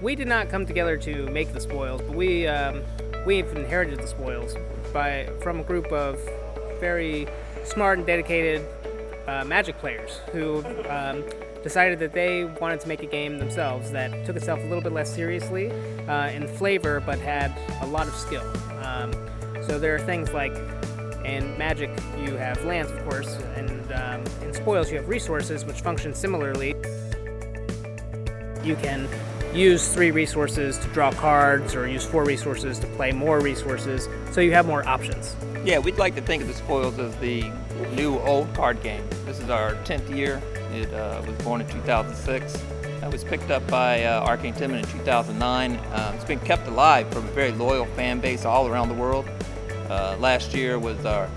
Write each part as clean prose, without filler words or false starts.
We did not come together to make the spoils, but we've inherited the spoils from a group of very smart and dedicated Magic players who decided that they wanted to make a game themselves that took itself a little bit less seriously in flavor, but had a lot of skill. So there are things like, in Magic you have lands, of course, and in spoils you have resources which function similarly. You can use 3 resources to draw cards, or use 4 resources to play more resources, so you have more options. Yeah, we'd like to think of the spoils as the new old card game. This is our 10th year. It was born in 2006. It was picked up by Arcane Timon in 2009. It's been kept alive from a very loyal fan base all around the world. Last year was a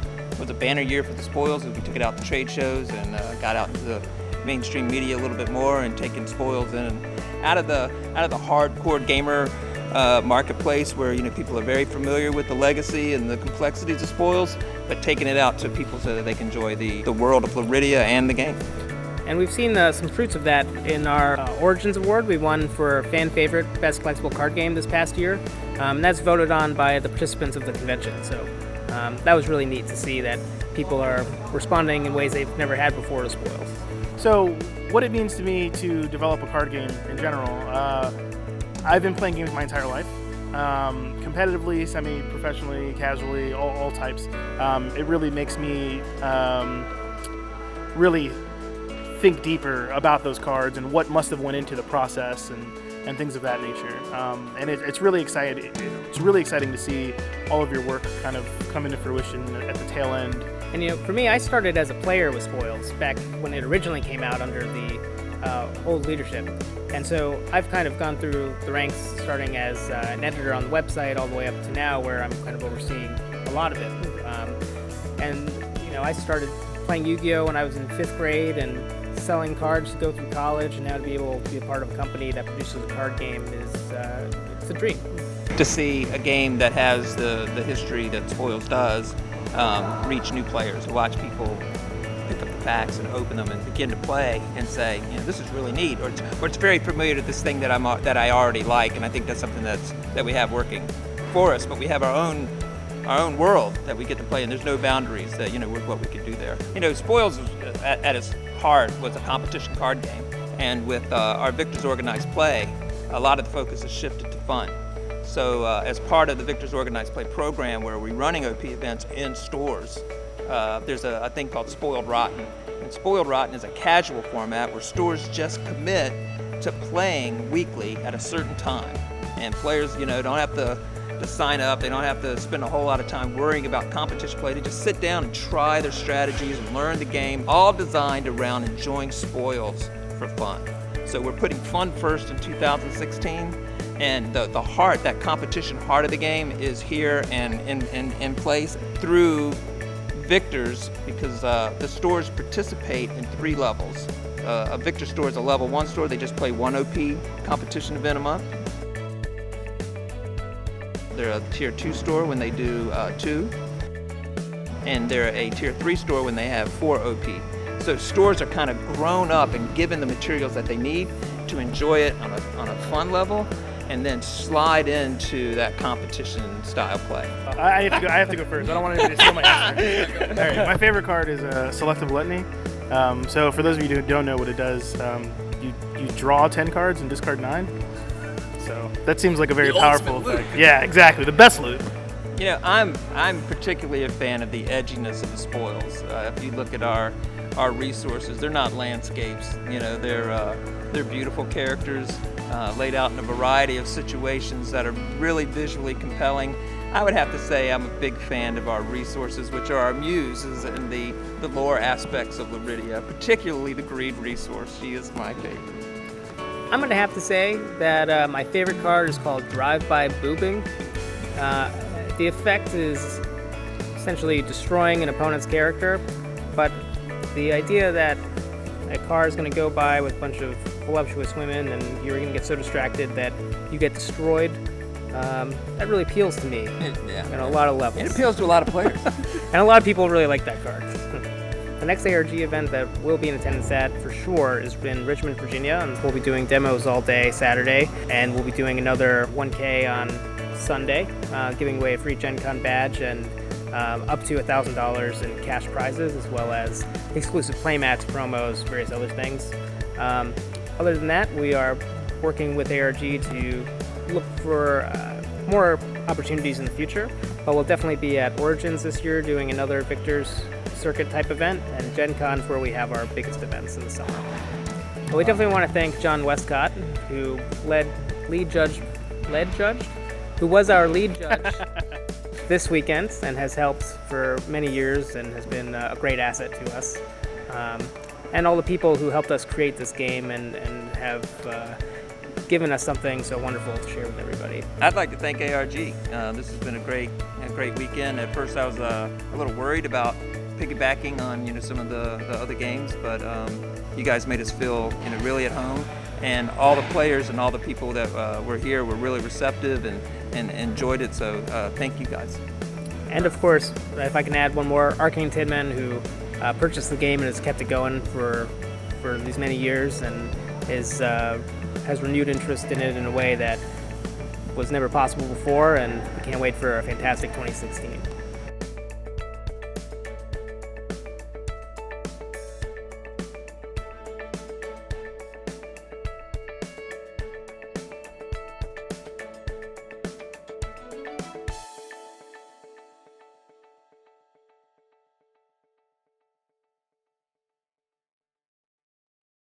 banner year for the spoils, as we took it out to trade shows and got out into the mainstream media a little bit more, and taking spoils in and out of the hardcore gamer marketplace, where people are very familiar with the legacy and the complexities of spoils, but taking it out to people so that they can enjoy the world of Lyridia and the game. And we've seen some fruits of that in our Origins Award. We won for fan favorite Best Collectible Card Game this past year. And that's voted on by the participants of the convention. So that was really neat to see that people are responding in ways they've never had before to spoils. So what it means to me to develop a card game in general, I've been playing games my entire life. Competitively, semi-professionally, casually, all types. It really makes me really think deeper about those cards and what must have went into the process and things of that nature. And it's really exciting. It's really exciting to see all of your work kind of come into fruition at the tail end. And for me, I started as a player with spoils back when it originally came out under the old leadership. And so I've kind of gone through the ranks, starting as an editor on the website all the way up to now, where I'm kind of overseeing a lot of it. And I started playing Yu-Gi-Oh! When I was in 5th grade and selling cards to go through college, and now to be able to be a part of a company that produces a card game is it's a dream. To see a game that has the history that Spoils does reach new players, to watch people pick up the packs and open them and begin to play and say, this is really neat, or it's very familiar to this thing that I already like, and I think that's something that we have working for us. But we have our own world that we get to play, and there's no boundaries that with what we can do there. Spoils at its heart was a competition card game, and with our Victor's Organized Play, a lot of the focus has shifted to fun. So as part of the Victor's Organized Play program, where we're running OP events in stores, there's a thing called Spoiled Rotten. And Spoiled Rotten is a casual format where stores just commit to playing weekly at a certain time. And players, don't have to sign up. They don't have to spend a whole lot of time worrying about competition play. They just sit down and try their strategies and learn the game, all designed around enjoying spoils for fun. So we're putting fun first in 2016, and the heart, that competition heart of the game, is here and in place through Victor's, because the stores participate in 3 levels. A Victor store is a level 1 store. They just play 1 OP competition event a month. They're a tier 2 store when they do 2, and they're a tier 3 store when they have 4 OP. So stores are kind of grown up and given the materials that they need to enjoy it on a fun level, and then slide into that competition style play. I have to go first. I don't want anybody to steal my answer. All right, my favorite card is a Selective Litany. So for those of you who don't know what it does, you draw 10 cards and discard 9. So that seems like a very powerful effect. Yeah, exactly. The best loot. I'm particularly a fan of the edginess of the spoils. If you look at our resources, they're not landscapes. They're beautiful characters laid out in a variety of situations that are really visually compelling. I would have to say I'm a big fan of our resources, which are our muses and the lore aspects of Lyridia, particularly the greed resource. She is my favorite. I'm going to have to say that my favorite card is called Drive-By Boobing. The effect is essentially destroying an opponent's character, but the idea that a car is going to go by with a bunch of voluptuous women and you're going to get so distracted that you get destroyed, that really appeals to me on a lot of levels. It appeals to a lot of players. And a lot of people really like that card. The next ARG event that we'll be in attendance at for sure is in Richmond, Virginia, and we'll be doing demos all day Saturday, and we'll be doing another 1K on Sunday, giving away a free Gen Con badge and up to $1,000 in cash prizes, as well as exclusive playmats, promos, various other things. Other than that, we are working with ARG to look for more opportunities in the future, but we'll definitely be at Origins this year doing another Victor's Circuit type event, and Gen Con's where we have our biggest events in the summer. But we definitely want to thank John Westcott, who who was our lead judge this weekend and has helped for many years and has been a great asset to us. And all the people who helped us create this game and have given us something so wonderful to share with everybody. I'd like to thank ARG. This has been a great weekend. At first, I was a little worried about piggybacking on some of the other games, but you guys made us feel really at home, and all the players and all the people that were here were really receptive and enjoyed it. So thank you guys. And of course, if I can add one more, Arcane Tidman, who purchased the game and has kept it going for these many years, and has renewed interest in it in a way that was never possible before, and we can't wait for a fantastic 2016.